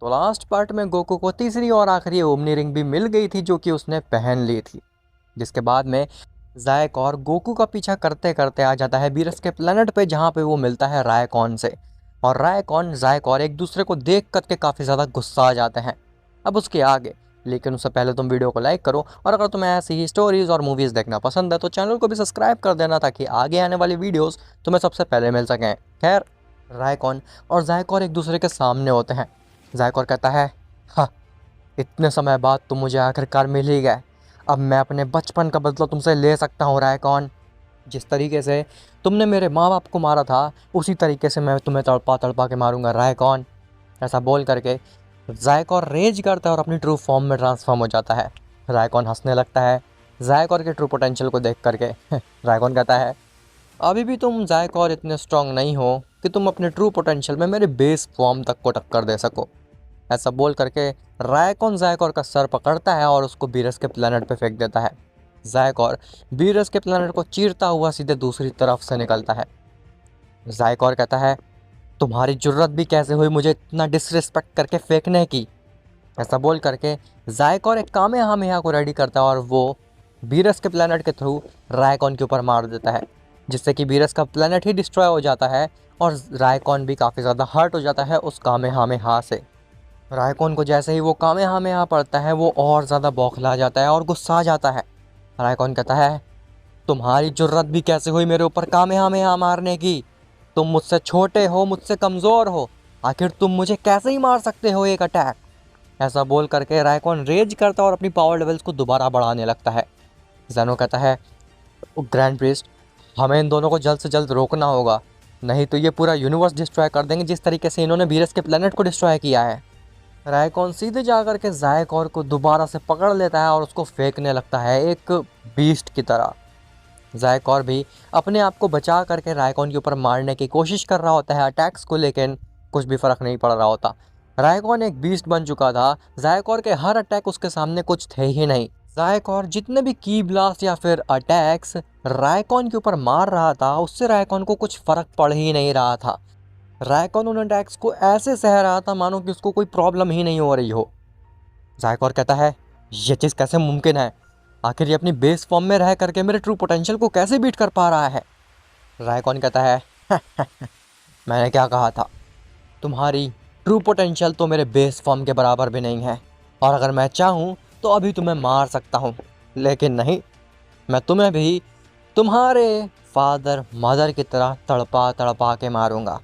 तो last part में Goku को तीसरी और आखिरी ओमनी रिंग भी मिल गई थी जो कि उसने पहन ली थी। जिसके बाद में ज़ायक और गोकू का पीछा करते करते आ जाता है बीरस के प्लेनेट पे, जहाँ पे वो मिलता है रायकॉन से। और रायकॉन ज़ायक और एक दूसरे को देख करके काफ़ी ज़्यादा गुस्सा आ जाते हैं। अब उसके आगे, लेकिन उससे पहले तुम वीडियो को लाइक करो, और अगर तुम्हें ऐसी ही स्टोरीज़ और मूवीज़ देखना पसंद है तो चैनल को भी सब्सक्राइब कर देना, ताकि आगे आने वाली वीडियोज़ तुम्हें सबसे पहले मिल सकें। खैर, रायकॉन और ज़ायक और एक दूसरे के सामने होते हैं। ज़ायक और कहता है, हाँ, इतने समय बाद तुम मुझे आखिरकार मिल ही गए। अब मैं अपने बचपन का बदला तुमसे ले सकता हूँ रायकॉन। जिस तरीके से तुमने मेरे माँ बाप को मारा था, उसी तरीके से मैं तुम्हें तड़पा तड़पा के मारूंगा रायकॉन। ऐसा बोल करके ज़ायकॉर रेज करता है और अपनी ट्रू फॉर्म में ट्रांसफॉर्म हो जाता है। रायकॉन हंसने लगता है ज़ायकॉर के ट्रू पोटेंशियल को देख करके। रायकॉन कहता है, अभी भी तुम ज़ायकॉर इतने स्ट्रांग नहीं हो कि तुम अपने ट्रू पोटेंशियल में मेरे बेस फॉर्म तक को टक्कर दे सको। ऐसा बोल करके रायकॉन ज़ायकॉर का सर पकड़ता है और उसको बीरस के प्लेनेट पे फेंक देता है। ज़ायकॉर बीरस के प्लेनेट को चीरता हुआ सीधे दूसरी तरफ से निकलता है। ज़ायकॉर कहता है, तुम्हारी जुर्रत भी कैसे हुई मुझे इतना डिसरिस्पेक्ट करके फेंकने की। ऐसा बोल करके ज़ायकॉर एक कामेहामेहा को रेडी करता है और वो बीरस के प्लेनेट के थ्रू रायकॉन के ऊपर मार देता है, जिससे कि बीरस का प्लेनेट ही डिस्ट्रॉय हो जाता है और रायकॉन भी काफ़ी ज़्यादा हर्ट हो जाता है उस कामेहामेहा से। रायकॉन को जैसे ही वो कामेहामेहा पड़ता है, वो और ज़्यादा बौखला जाता है और गुस्सा आ जाता है। रायकॉन कहता है, तुम्हारी जुर्रत भी कैसे हुई मेरे ऊपर कामेहामेहा मारने की। तुम मुझसे छोटे हो, मुझसे कमज़ोर हो, आखिर तुम मुझे कैसे ही मार सकते हो एक अटैक। ऐसा बोल करके रायकॉन रेज करता है और अपनी पावर लेवल्स को दोबारा बढ़ाने लगता है। ज़ेनो कहता है, ग्रैंड प्रीस्ट, हमें इन दोनों को जल्द से जल्द रोकना होगा, नहीं तो ये पूरा यूनिवर्स डिस्ट्रॉय कर देंगे जिस तरीके से इन्होंने बीरस के प्लेनेट को डिस्ट्रॉय किया है। रायकॉन सीधे जाकर के ज़ायकॉर को दोबारा से पकड़ लेता है और उसको फेंकने लगता है एक बीस्ट की तरह। ज़ायकॉर भी अपने आप को बचा करके रायकॉन के ऊपर मारने की कोशिश कर रहा होता है अटैक्स को, लेकिन कुछ भी फ़र्क नहीं पड़ रहा होता। रायकॉन एक बीस्ट बन चुका था, ज़ायकॉर के हर अटैक उसके सामने कुछ थे ही नहीं। ज़ायकॉर जितने भी की ब्लास्ट या फिर अटैक्स रायकॉन के ऊपर मार रहा था, उससे रायकॉन को कुछ फ़र्क पड़ ही नहीं रहा था। रायकॉन उन अटैक्स को ऐसे सह रहा था मानो कि उसको कोई प्रॉब्लम ही नहीं हो रही हो। ज़ायकॉर कहता है, ये चीज़ कैसे मुमकिन है, आखिर ये अपनी बेस फॉर्म में रह करके मेरे ट्रू पोटेंशियल को कैसे बीट कर पा रहा है। रायकॉन कहता है, मैंने क्या कहा था, तुम्हारी ट्रू पोटेंशियल तो मेरे बेस फॉर्म के बराबर भी नहीं है, और अगर मैं चाहूँ तो अभी तुम्हें मार सकता हूँ, लेकिन नहीं, मैं तुम्हें भी तुम्हारे फादर मदर की तरह तड़पा तड़पा के मारूंगा।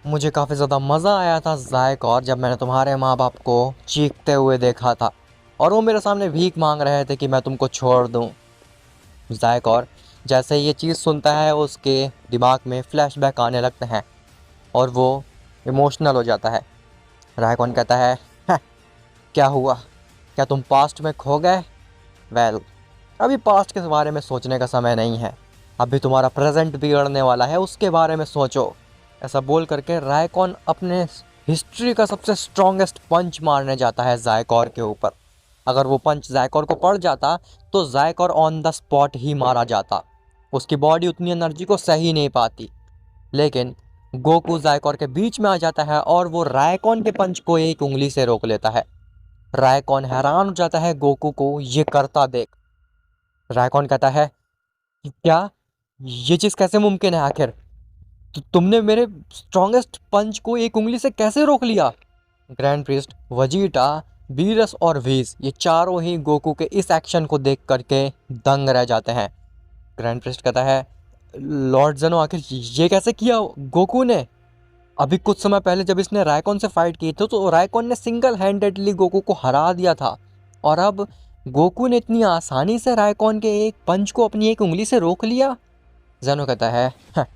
मुझे काफ़ी ज़्यादा मज़ा आया था ज़ायकॉर जब मैंने तुम्हारे माँ बाप को चीखते हुए देखा था और वो मेरे सामने भीख मांग रहे थे कि मैं तुमको छोड़ दूँ। ज़ायकॉर जैसे ही ये चीज़ सुनता है, उसके दिमाग में फ्लैशबैक आने लगते हैं और वो इमोशनल हो जाता है। रायकॉन कहता है, "हाँ, क्या हुआ, क्या तुम पास्ट में खो गए? वेल, अभी पास्ट के बारे में सोचने का समय नहीं है, अभी तुम्हारा प्रेजेंट बिगड़ने वाला है, उसके बारे में सोचो। ऐसा बोल करके रायकॉन अपने हिस्ट्री का सबसे स्ट्रॉन्गेस्ट पंच मारने जाता है ज़ायकॉर के ऊपर। अगर वो पंच ज़ायकॉर को पड़ जाता तो ज़ायकॉर ऑन द स्पॉट ही मारा जाता, उसकी बॉडी उतनी एनर्जी को सह ही नहीं पाती। लेकिन गोकू ज़ायकॉर के बीच में आ जाता है और वो रायकॉन के पंच को एक उंगली से रोक लेता है। रायकॉन हैरान हो जाता है गोकू को ये करता देख। रायकॉन कहता है, क्या, ये चीज़ कैसे मुमकिन है, आखिर तुमने मेरे स्ट्रॉन्गेस्ट पंच को एक उंगली से कैसे रोक लिया। ग्रैंड प्रिस्ट, वजीटा, बीरस और वीज, ये चारों ही गोकू के इस एक्शन को देख करके दंग रह जाते हैं। ग्रैंड प्रिस्ट कहता है, लॉर्ड ज़ेनो, आखिर ये कैसे किया गोकू ने। अभी कुछ समय पहले जब इसने रायकॉन से फाइट की थी तो रायकॉन ने सिंगल हैंडेडली गोकू को हरा दिया था, और अब गोकू ने इतनी आसानी से रायकॉन के एक पंच को अपनी एक उंगली से रोक लिया। ज़ेनो कहता है, "हाँ,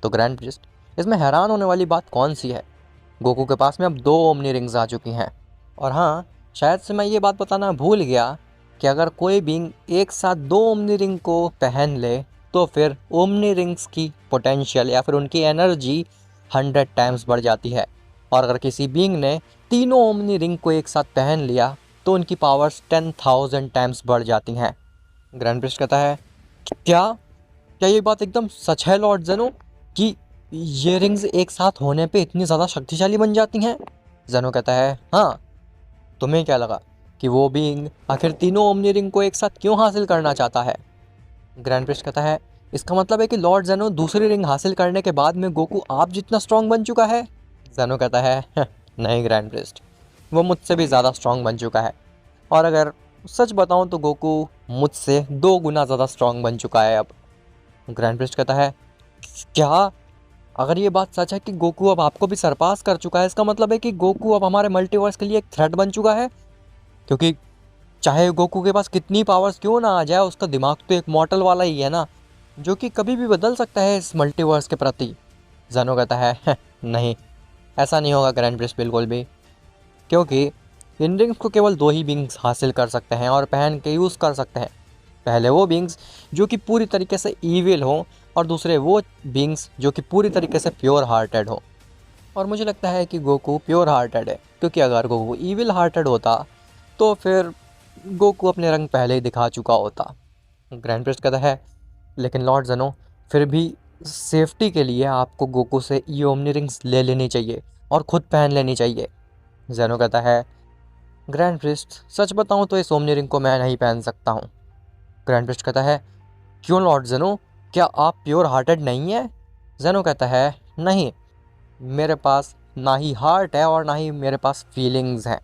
तो ग्रैंड प्रिस्ट, इसमें हैरान होने वाली बात कौन सी है। गोकू के पास में अब 2 ओमनी रिंग्स आ चुकी हैं, और हाँ, शायद से मैं ये बात बताना भूल गया कि अगर कोई बीइंग एक साथ 2 ओमनी रिंग को पहन ले तो फिर ओमनी रिंग्स की पोटेंशियल या फिर उनकी एनर्जी 100 टाइम्स बढ़ जाती है, और अगर किसी बीइंग ने तीनों ओमनी रिंग को एक साथ पहन लिया तो उनकी पावर्स 10,000 टाइम्स बढ़ जाती हैं। ग्रैंड प्रिस्ट कहता है, क्या क्या ये बात एकदम सच है लॉर्ड ज़ेनो कि ये रिंग्स एक साथ होने पे इतनी ज़्यादा शक्तिशाली बन जाती हैं। जेनो कहता है हाँ, तुम्हें क्या लगा कि वो बीइंग आखिर तीनों ओमनी रिंग को एक साथ क्यों हासिल करना चाहता है? ग्रैंड प्रिस्ट कहता है इसका मतलब है कि लॉर्ड जेनो दूसरी रिंग हासिल करने के बाद में गोकू आप जितना स्ट्रांग बन चुका है? जेनो कहता है नहीं ग्रैंड प्रिस्ट, वो मुझसे भी ज़्यादा स्ट्रांग बन चुका है, और अगर सच बताऊं तो गोकू मुझसे 2 गुना ज़्यादा स्ट्रांग बन चुका है अब। ग्रैंड प्रिस्ट कहता है क्या? अगर ये बात सच है कि गोकू अब आपको भी सरपास कर चुका है, इसका मतलब है कि गोकू अब हमारे मल्टीवर्स के लिए एक थ्रेट बन चुका है, क्योंकि चाहे गोकू के पास कितनी पावर्स क्यों ना आ जाए, उसका दिमाग तो एक मॉर्टल वाला ही है ना, जो कि कभी भी बदल सकता है इस मल्टीवर्स के प्रति। जेनो कहता है नहीं, ऐसा नहीं होगा ग्रैंड प्रिस्ट बिल्कुल भी, क्योंकि इन रिंग्स को केवल 2 ही बींग्स हासिल कर सकते हैं और पहन के यूज़ कर सकते हैं। पहले वो बींग्स जो कि पूरी तरीके से ईविल हों, और दूसरे वो बींग्स जो कि पूरी तरीके से प्योर हार्टेड हो। और मुझे लगता है कि गोकू प्योर हार्टेड है, क्योंकि अगर गोकू ईविल हार्टेड होता तो फिर गोकू अपने रंग पहले ही दिखा चुका होता। ग्रैंड प्रिस्ट कहता है लेकिन लॉर्ड जेनो, फिर भी सेफ्टी के लिए आपको गोकू से ये ओमनी रिंग्स ले लेनी चाहिए और ख़ुद पहन लेनी चाहिए। जेनो कहता है ग्रैंड प्रिस्ट, सच बताऊं तो इस ओमनी रिंग को मैं नहीं पहन सकता हूं। ग्रैंड प्रिस्ट कहता है क्यों लॉर्ड जेनो, क्या आप प्योर हार्टेड नहीं है? जेनो कहता है नहीं, मेरे पास ना ही हार्ट है और ना ही मेरे पास फीलिंग्स हैं।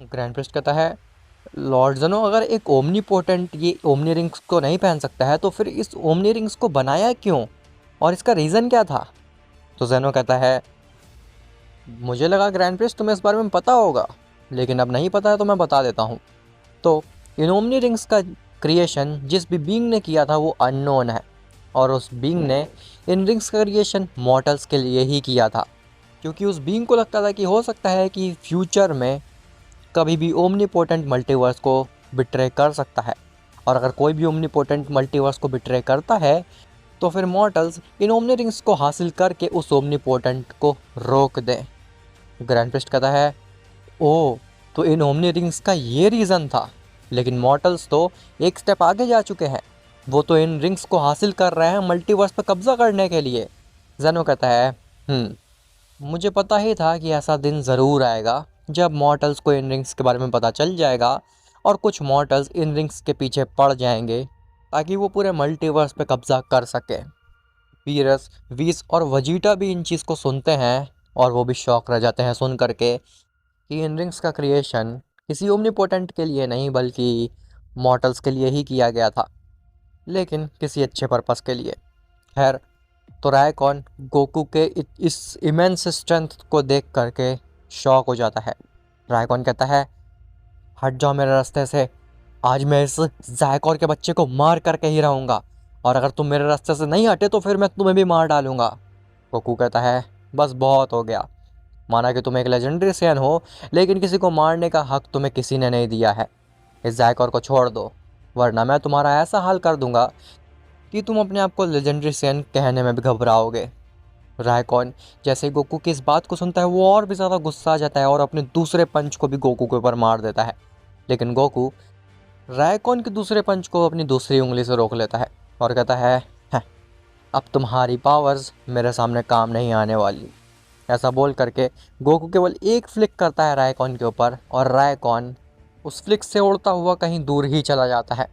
ग्रैंड प्रिस्ट कहता है लॉर्ड जेनो, अगर एक ओमनी पोटेंट ये ओमनी रिंग्स को नहीं पहन सकता है तो फिर इस ओमनी रिंग्स को बनाया क्यों, और इसका रीज़न क्या था? तो जेनो कहता है मुझे लगा ग्रैंड प्रिस्ट तुम्हें इस बारे में पता होगा, लेकिन अब नहीं पता है तो मैं बता देता हूँ। तो इन ओमनी रिंग्स का क्रिएशन जिस भी बीइंग ने किया था वो अननोन है, और उस बीइंग ने इन रिंग्स का क्रिएशन मॉर्टल्स के लिए ही किया था, क्योंकि उस बीइंग को लगता था कि हो सकता है कि फ्यूचर में कभी भी ओमनीपोटेंट मल्टीवर्स को बिट्रे कर सकता है, और अगर कोई भी ओमनीपोटेंट मल्टीवर्स को बिट्रे करता है तो फिर मॉर्टल्स इन ओमनी रिंग्स को हासिल करके उस ओमनीपोटेंट को रोक दें। ग्रैंड प्रिस्ट कहता है ओह, तो इन ओमनी रिंग्स का ये रीज़न था, लेकिन मॉर्टल्स तो एक स्टेप आगे जा चुके हैं, वो तो इन रिंग्स को हासिल कर रहे हैं मल्टीवर्स पर कब्जा करने के लिए। जेनो कहता है मुझे पता ही था कि ऐसा दिन ज़रूर आएगा जब मॉर्टल्स को इन रिंग्स के बारे में पता चल जाएगा और कुछ मॉर्टल्स इन रिंग्स के पीछे पड़ जाएंगे ताकि वो पूरे मल्टीवर्स पे कब्जा कर सके। वीरस, वीस और वजीटा भी इन चीज़ को सुनते हैं और वो भी शॉक रह जाते हैं सुन करके कि इन रिंग्स का क्रिएशन किसी ओमनीपोटेंट के लिए नहीं बल्कि मॉर्टल्स के लिए ही किया गया था, लेकिन किसी अच्छे पर्पस के लिए। खैर, तो रायकॉन गोकू के इस इमेंस स्ट्रेंथ को देख करके शॉक हो जाता है। रायकॉन कहता है हट जाओ मेरे रास्ते से, आज मैं इस ज़ायकॉर के बच्चे को मार करके ही रहूँगा, और अगर तुम मेरे रास्ते से नहीं हटे तो फिर मैं तुम्हें भी मार डालूँगा। गोकू कहता है बस बहुत हो गया, माना कि तुम एक लेजेंडरी सेन हो, लेकिन किसी को मारने का हक तुम्हें किसी ने नहीं दिया है। इस ज़ायकॉर को छोड़ दो, वरना मैं तुम्हारा ऐसा हाल कर दूंगा कि तुम अपने आप को लेजेंडरी सेन कहने में भी घबराओगे। रायकॉन जैसे ही गोकू की इस बात को सुनता है वो और भी ज़्यादा गुस्सा आ जाता है और अपने दूसरे पंच को भी गोकू के ऊपर मार देता है, लेकिन गोकू रायकॉन के दूसरे पंच को अपनी दूसरी उंगली से रोक लेता है और कहता है अब तुम्हारी पावर्स मेरे सामने काम नहीं आने वाली। ऐसा बोल करके गोकू केवल एक फ्लिक करता है रायकॉन के ऊपर, और रायकॉन उस फ्लिक से उड़ता हुआ कहीं दूर ही चला जाता है।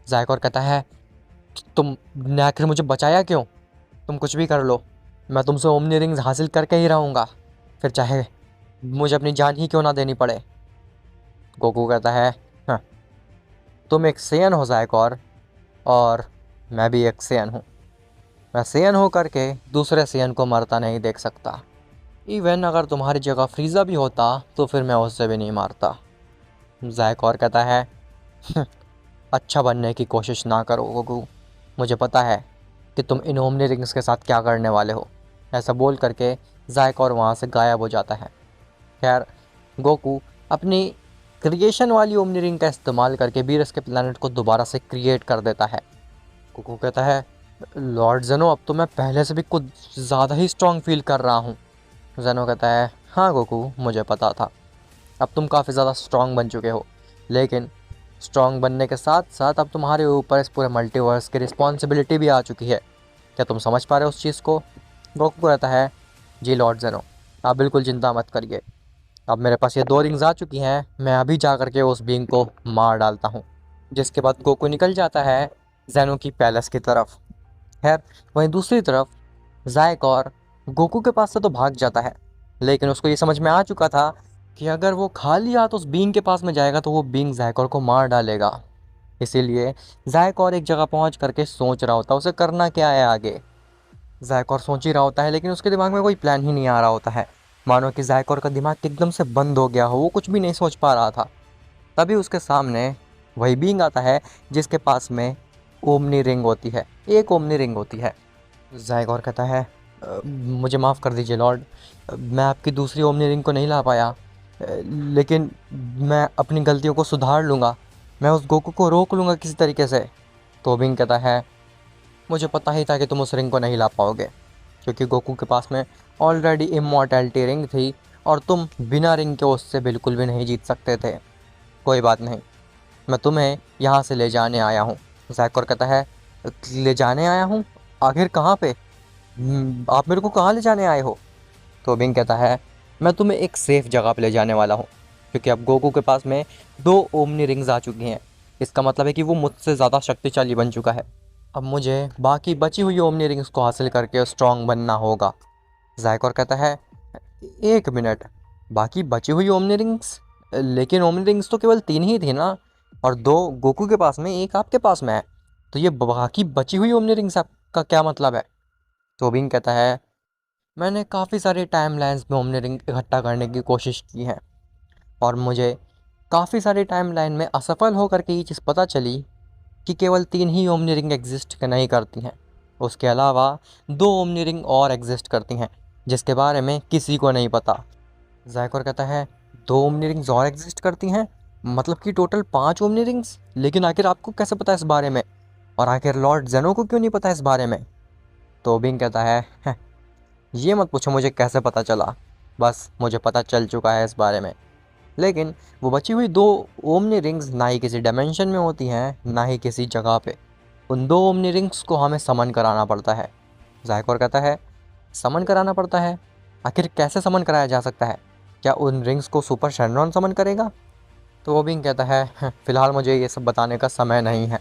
ज़ायकॉर कहता है तुमने आखिर मुझे बचाया क्यों? तुम कुछ भी कर लो, मैं तुमसे ओमनी रिंग्स हासिल करके ही रहूँगा, फिर चाहे मुझे अपनी जान ही क्यों ना देनी पड़े। गोकू कहता है हाँ, तुम एक सेयन हो ज़ायकॉर, और मैं भी एक सेयन हूँ। मैं सेयन हो करके दूसरे सेयन को मरता नहीं देख सकता। इवन अगर तुम्हारी जगह फ्रीज़ा भी होता तो फिर मैं उससे भी नहीं मारता। ज़ायकॉर कहता है अच्छा बनने की कोशिश ना करो गोकू, मुझे पता है कि तुम इन ओमनी रिंग्स के साथ क्या करने वाले हो। ऐसा बोल करके ज़ायकॉर वहाँ से गायब हो जाता है। खैर, गोकू अपनी क्रिएशन वाली ओमनी रिंग का इस्तेमाल करके बीरस के प्लैनेट को दोबारा से क्रिएट कर देता है। गोकू कहता है लॉर्ड जेनो, अब तो मैं पहले से भी कुछ ज़्यादा ही स्ट्रॉन्ग फील कर रहा हूँ। जेनो कहता है हाँ गोकू, मुझे पता था, अब तुम काफ़ी ज़्यादा स्ट्रॉन्ग बन चुके हो, लेकिन स्ट्रॉन्ग बनने के साथ साथ अब तुम्हारे ऊपर इस पूरे मल्टीवर्स की रिस्पॉन्सिबिलिटी भी आ चुकी है। क्या तुम समझ पा रहे हो उस चीज़ को? गोकू कहता है जी लॉर्ड जेनो, आप बिल्कुल चिंता मत करिए, अब मेरे पास ये 2 रिंग्स आ चुकी हैं, मैं अभी जा करके उस बीइंग को मार डालता हूँ। जिसके बाद गोकू निकल जाता है ज़ेनो की पैलेस की तरफ। खैर, वहीं दूसरी तरफ ज़ायक और गोकू के पास से तो भाग जाता है, लेकिन उसको ये समझ में आ चुका था कि अगर वो खाली हाथ उस बीइंग के पास में जाएगा तो वो बीइंग ज़ायकोर को मार डालेगा। इसीलिए ज़ायकोर एक जगह पहुंच करके सोच रहा होता है उसे करना क्या है आगे। ज़ायकोर सोच ही रहा होता है, लेकिन उसके दिमाग में कोई प्लान ही नहीं आ रहा होता है। मानो कि ज़ायकोर का दिमाग एकदम से बंद हो गया हो, वो कुछ भी नहीं सोच पा रहा था। तभी उसके सामने वही बीइंग आता है जिसके पास में ओमनी रिंग होती है, एक ओमनी रिंग होती है। ज़ायकोर कहता है, मुझे माफ़ कर दीजिए लॉर्ड, मैं आपकी दूसरी ओमनी रिंग को नहीं ला पाया, लेकिन मैं अपनी गलतियों को सुधार लूँगा, मैं उस गोकू को रोक लूँगा किसी तरीके से। तो बीइंग कहता है, मुझे पता ही था कि तुम उस रिंग को नहीं ला पाओगे, क्योंकि गोकू के पास में ऑलरेडी इमॉर्टैलिटी रिंग थी और तुम बिना रिंग के उससे बिल्कुल भी नहीं जीत सकते थे। कोई बात नहीं, मैं तुम्हें यहाँ से ले जाने आया हूँ। ज़ायकोर कहता है, ले जाने आया हूँ? आखिर कहाँ पे? आप मेरे को कहाँ ले जाने आए हो? तो बिंग कहता है, मैं तुम्हें एक सेफ़ जगह पे ले जाने वाला हूँ, क्योंकि अब गोकू के पास में 2 ओमनी रिंग्स आ चुकी हैं। इसका मतलब है कि वो मुझसे ज़्यादा शक्तिशाली बन चुका है। अब मुझे बाकी बची हुई ओमनी रिंग्स को हासिल करके स्ट्रॉन्ग बनना होगा। ज़ायकोर कहता है, 1 मिनट, बाकी बची हुई ओमनी रिंग्स? लेकिन ओमनी रिंग्स तो केवल 3 ही थी ना, और 2 गोकू के पास में, 1 आपके पास में है। तो ये बाकी बची हुई ओमनी रिंग्स का क्या मतलब है? तो बिंग कहता है, मैंने काफ़ी सारे टाइमलाइंस में ओमनी रिंग इकट्ठा करने की कोशिश की है, और मुझे काफ़ी सारे टाइमलाइन में असफल होकर के ये चीज़ पता चली कि केवल 3 ही ओमनी रिंग एग्जिस्ट नहीं करती हैं। उसके अलावा 2 ओमनी रिंग और एग्जिस्ट करती हैं, जिसके बारे में किसी को नहीं पता। ज़ायकोर कहता है, 2 ओमनी रिंग्स और एग्जिस्ट करती हैं? मतलब कि टोटल 5 ओमनी रिंग्स? लेकिन आखिर आपको कैसे पता इस बारे में? और आखिर लॉर्ड ज़ेनो को क्यों नहीं पता इस बारे में? तो बिंग कहता है, ये मत पूछो मुझे कैसे पता चला, बस मुझे पता चल चुका है इस बारे में। लेकिन वो बची हुई 2 ओमनी रिंग्स ना ही किसी डायमेंशन में होती हैं, ना ही किसी जगह पे। उन 2 ओमनी रिंग्स को हमें समन कराना पड़ता है। ज़ायकोर कहता है, समन कराना पड़ता है? आखिर कैसे समन कराया जा सकता है? क्या उन रिंग्स को सुपर शेनरॉन समन करेगा? तो वो बिंग कहता है, फ़िलहाल मुझे ये सब बताने का समय नहीं है,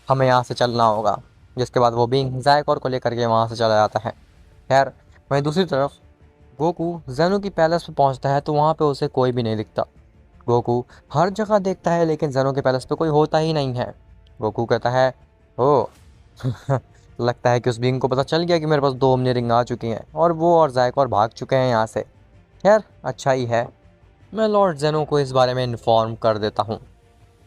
हमें यहाँ से चलना होगा। जिसके बाद वो बिंग ज़ायकोर को लेकर के वहाँ से चला जाता है। खैर, वहीं दूसरी तरफ गोकू ज़ेनो की पैलेस पे पहुँचता है तो वहाँ पे उसे कोई भी नहीं दिखता। गोकू हर जगह देखता है, लेकिन ज़ेनो के पैलेस पे कोई होता ही नहीं है। गोकू कहता है, ओह लगता है कि उस बीइंग को पता चल गया कि मेरे पास 2 ओमनी रिंग आ चुकी हैं और वो और ज़ायकोर भाग चुके हैं यहाँ से। खैर, अच्छा ही है, मैं लॉर्ड ज़ेनो को इस बारे में इन्फॉर्म कर देता हूँ।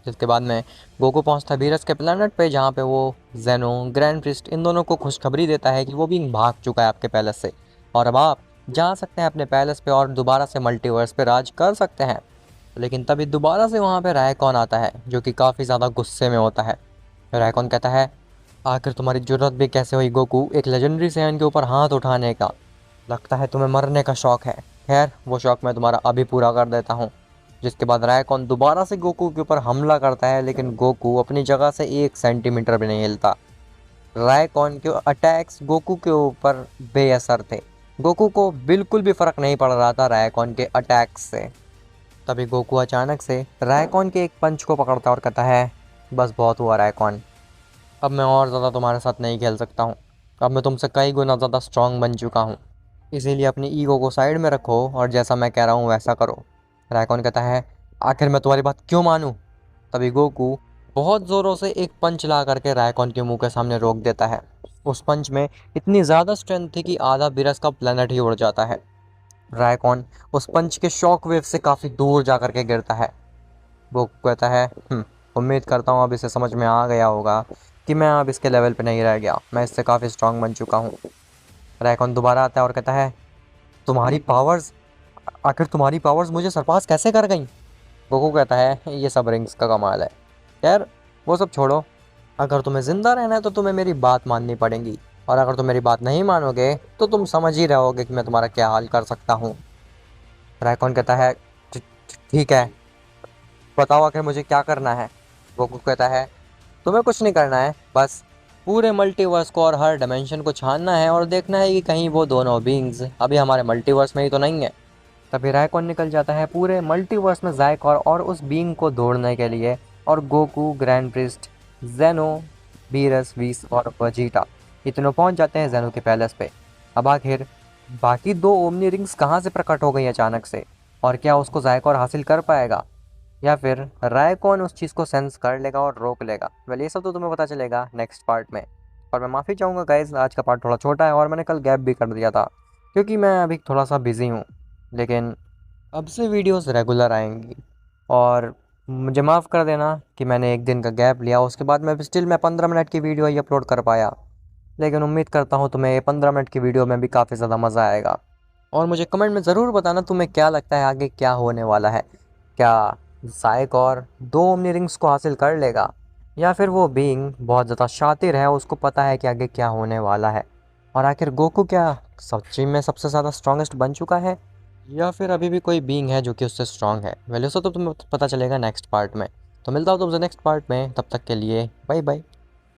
जिसके बाद में गोकू पहुँचता है बीरस के प्लेनेट पे, जहाँ पे वो ज़ेनो, ग्रैंड प्रिस्ट इन दोनों को खुशखबरी देता है कि वो बीइंग भाग चुका है आपके पैलेस से, और अब आप जा सकते हैं अपने पैलेस पे और दोबारा से मल्टीवर्स पे राज कर सकते हैं। लेकिन तभी दोबारा से वहाँ पे रायकॉन आता है, जो कि काफ़ी ज़्यादा गुस्से में होता है। रायकॉन कहता है, आखिर तुम्हारी ज़रूरत भी कैसे हुई गोकू एक लेजेंडरी सैयन के ऊपर हाथ उठाने का? लगता है तुम्हें मरने का शौक़ है। खैर, वो शौक़ मैं तुम्हारा अभी पूरा कर देता हूँ। जिसके बाद रायकॉन दोबारा से गोकू के ऊपर हमला करता है, लेकिन गोकू अपनी जगह से 1 सेंटीमीटर भी नहीं हिलता। रायकॉन के अटैक्स गोकू के ऊपर बेअसर थे। गोकू को बिल्कुल भी फ़र्क नहीं पड़ रहा था रायकॉन के अटैक्स से। तभी गोकू अचानक से रायकॉन के एक पंच को पकड़ता और कहता है, बस बहुत हुआ रायकॉन, अब मैं और ज़्यादा तुम्हारे साथ नहीं खेल सकता हूँ। अब मैं तुमसे कई गुना ज़्यादा स्ट्रांग बन चुका हूँ, इसीलिए अपनी ईगो को साइड में रखो और जैसा मैं कह रहा हूँ वैसा करो। रायकॉन कहता है, आखिर मैं तुम्हारी बात क्यों मानूँ? तभी गोकू बहुत ज़ोरों से एक पंच ला करके रायकॉन के मुंह के सामने रोक देता है। उस पंच में इतनी ज़्यादा स्ट्रेंथ थी कि आधा बिरस का प्लेनेट ही उड़ जाता है। रायकॉन उस पंच के शॉक वेव से काफ़ी दूर जा कर के गिरता है। वो कहता है, उम्मीद करता हूँ अब इसे समझ में आ गया होगा कि मैं अब इसके लेवल पे नहीं रह गया, मैं इससे काफ़ी स्ट्रांग बन चुका हूँ। रायकॉन दोबारा आता है और कहता है, तुम्हारी पावर्स, आखिर तुम्हारी पावर्स मुझे सरपास कैसे कर गई? गोकू कहता है, ये सब रिंग्स का कमाल है। यार, वो सब छोड़ो, अगर तुम्हें ज़िंदा रहना है तो तुम्हें मेरी बात माननी पड़ेगी, और अगर तुम मेरी बात नहीं मानोगे तो तुम समझ ही रहोगे कि मैं तुम्हारा क्या हाल कर सकता हूँ। रायकॉन कहता है, ठीक है, बताओ आखिर मुझे क्या करना है? गोकू कहता है, तुम्हें कुछ नहीं करना है, बस पूरे मल्टीवर्स को और हर डायमेंशन को छानना है और देखना है कि कहीं वो दोनों बीइंग्स अभी हमारे मल्टीवर्स में ही तो नहीं है। तभी रायकॉन निकल जाता है पूरे मल्टीवर्स में ज़ायकॉर और उस बीइंग को ढूंढने के लिए, और गोकू, ग्रैंड प्रिस्ट, जेनो, बीरस, व्हीस और वेजिटा ये तीनों पहुंच जाते हैं जेनो के पैलेस पे। अब आखिर बाकी दो ओमनी रिंग्स कहाँ से प्रकट हो गई अचानक से, और क्या उसको ज़ायकॉर हासिल कर पाएगा, या फिर रायकॉन उस चीज़ को सेंस कर लेगा और रोक लेगा। वेल ये सब तो तुम्हें पता चलेगा नेक्स्ट पार्ट में। और मैं माफ़ी चाहूँगा गाइज़, आज का पार्ट थोड़ा छोटा है और मैंने कल गैप भी कर दिया था क्योंकि मैं अभी थोड़ा सा बिज़ी हूँ। लेकिन अब से वीडियोस रेगुलर आएंगी, और मुझे माफ़ कर देना कि मैंने एक दिन का गैप लिया, उसके बाद मैं 15 मिनट की वीडियो ही अपलोड कर पाया। लेकिन उम्मीद करता हूँ तुम्हें ये 15 मिनट की वीडियो में भी काफ़ी ज़्यादा मज़ा आएगा। और मुझे कमेंट में ज़रूर बताना तुम्हें क्या लगता है आगे क्या होने वाला है। क्या ज़ायक और दो ओमनी रिंग्स को हासिल कर लेगा, या फिर वो बीइंग बहुत ज़्यादा शातिर है, उसको पता है कि आगे क्या होने वाला है। और आखिर गोकू क्या सच्ची में सबसे ज़्यादा स्ट्रॉन्गेस्ट बन चुका है, या फिर अभी भी कोई बीइंग है जो कि उससे स्ट्रांग है। वैल्यू से तो तुम्हें पता चलेगा नेक्स्ट पार्ट में। तो मिलता हूँ तुमसे नेक्स्ट पार्ट में, तब तक के लिए बाय बाय।